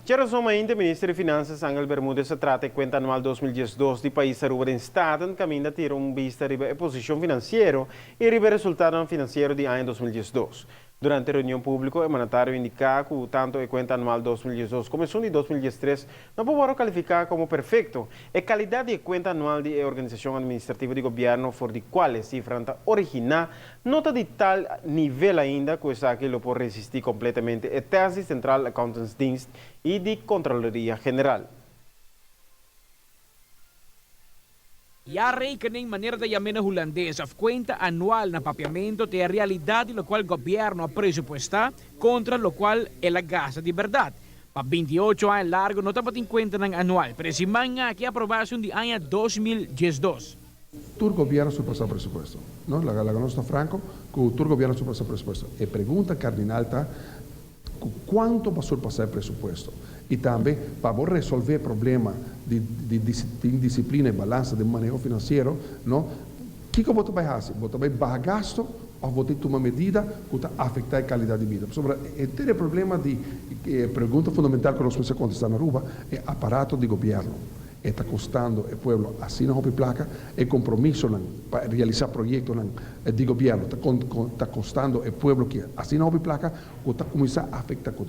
Já resumo ainda, o Ministro de Finanças, Ángel Bermúdez, trata a conta anual 2012 do país Aruba em Estado, em caminho a ter vista de posição financeira e de resultado financeiro de ano 2012. Durante a reunião pública, o mandatário indicou que tanto a conta anual 2012 como a de 2013 não podem qualificar como perfeito. A qualidade de conta anual da organização administrativa de governo for de qual cifra original nota de tal nível ainda que essa que lo pode resistir completamente a tese Central Accountants Dienst e de Controlaria General. Ya rekening maneira da Yamena holandesa of conta anual na papiamento de a realidade lo qual governo presupuesta contra lo qual ela gasta de verdade. Pa 28 anos largo não estava em conta ng anual, pero si manga que aprovação de ano 2012. Tu gobierno surpassa il presupuesto, no? La nostra Franco, che tu gobierno surpassa il presupuesto. E pregunta cardinale quanto va surpassare il presupuesto. E também para resolver o problema de indisciplina e balança de manejo financeiro, não? O que você vai fazer? Você vai baixar gasto ou você tomar medida que vai afetar a qualidade de vida? Sobre o problema de pergunta fundamental que nós precisamos contestar na Aruba é aparato de governo. Está custando o povo assina a placa e compromisso para realizar projetos de governo. Está custando o povo que assina a placa que está começando a afetar, que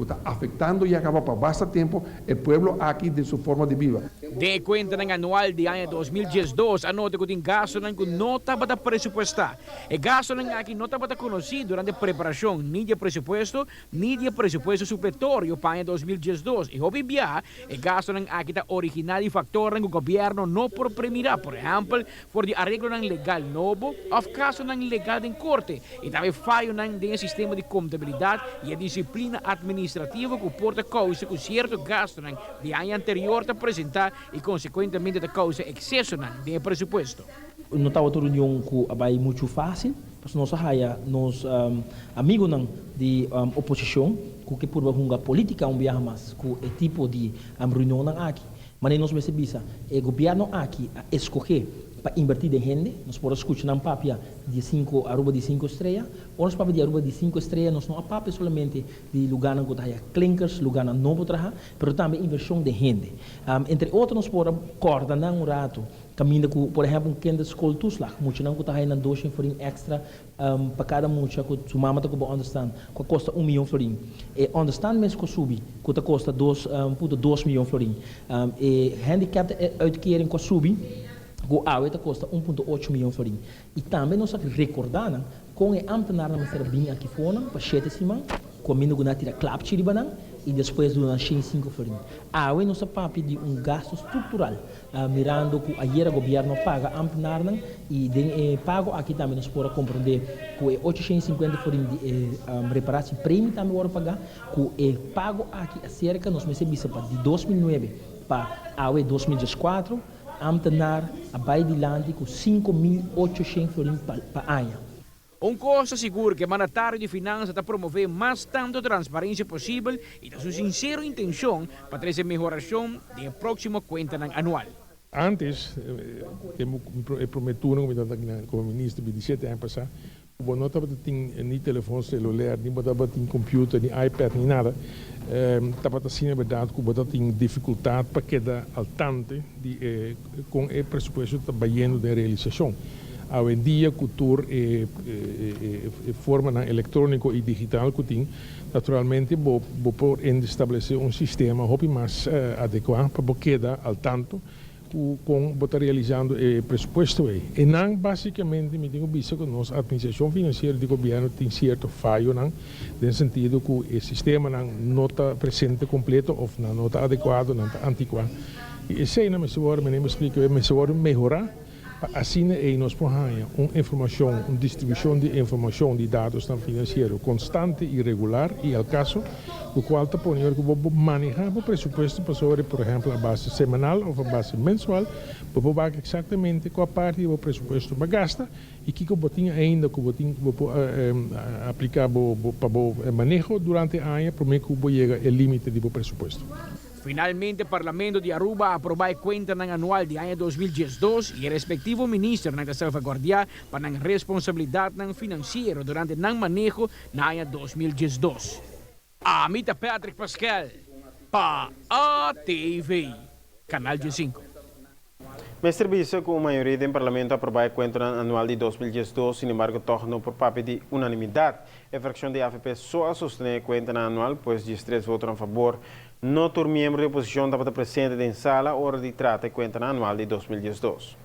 está afetando e acaba para bastante tempo o povo aqui de sua forma de vida. De conta ng anual de ano 2012, anote que tem gasto ng não estava da presupuestar. E gasto ng aqui não estava conhecido durante a preparação nem de presupuesto supletório para ano 2012. E obviamente, e gasto ng aqui da original e factor ng governo não por premirar, por exemplo, por de arreglo ng legal novo, of caso ng legal din korte. E também falho ng din sistema de contabilidade e a disciplina administrativa que porta causa que certo gasto ng de ano anterior te apresentar e consequentemente da causa excesso de presupuesto. Não estava tudo que vai muito fácil, porque nós nos amigos de oposição que por uma política mais com o tipo de reunião aqui, mas nós percebemos o governo aqui a escolher para invertir em gente, nós podemos escutar na papia de 5 Aruba de 5 estrelas, ou nos papia de Aruba de 5 estrelas, nós não apapa somente de lugar que está clinkers, lugar novo trabalho, mas também inversão de gente. Entre outros, nós podemos coordenar rato, caminho com, por exemplo, um quente escola tuslach, muito não que está aí na doce florim extra para cada muito que sua mama está com understand, que custa 1 milhão florim. E understand mesmo que subi, que custa 2 milhão florim. E handicap uitkering que subi, o AUE custa 1,8 milhão florim. E também nós recordamos com o ambtenaar na Serbia aqui fora, para 7 semanas, comindo com a tira clap de banana e depois do 5 florim. AUE nós papi de gasto estrutural, mirando que ayer o governo paga ambtenaar e pago aqui também nós podemos compreender que 850 florim de reparação prêmio também vamos pagar, que o pago aqui acerca nós recebemos de 2009 para AUE 2014. Ambtenaar abai de lande com 5.800 florim para ano. Coisa segura que o mandatário de finanças está promover mais tanto transparência possível e da sua sincera intenção para trazer melhoração da próxima conta anual. Antes, eu prometi como ministro de 17 anos passado, eu não estava tendo nem telefone celular, nem estava tendo computer, nem iPad, nem nada. Estava assim, na verdade, que eu tinha dificuldade para quedar al tanto com o pressuposto trabalhando de realização. Hoje em dia, cultura e forma eletrônica e digital que tem, naturalmente, vou poder estabelecer sistema mais adequado para quedar al tanto com botar realizando o pressuposto e não basicamente me tenho visto que nossa administração financeira do governo tem certo falho no sentido que o sistema não está presente completo ou não está adequado, não está antiquado. E isso aí me explica melhorar assim nós podemos uma informação, uma distribuição de informação de dados financeiros constante e regular e ao caso o qual está pondo que vou manejar o pressuposto para sobre, por exemplo, a base semanal ou a base mensual, para ver exatamente qual parte do pressuposto vai gastar e que eu tinha ainda que eu aplicar para o manejo durante o ano para que eu chegue ao limite do pressuposto. Finalmente, o Parlamento de Aruba aprovou a conta anual de ano 2012 e o respectivo ministro na salvaguardia para a responsabilidade financeira durante o manejo no ano 2012. Amita Patrick Pascal, para ATV, Canal 5. Mas serviço com a maioria do Parlamento aprovar a conta anual de 2012, sin embargo, toch não por papel de unanimidade. A fração de AFP só sustém a conta anual, pois 13 votos a favor. Não todo membro da oposição estava presente em sala hora de tratar a conta anual de 2012.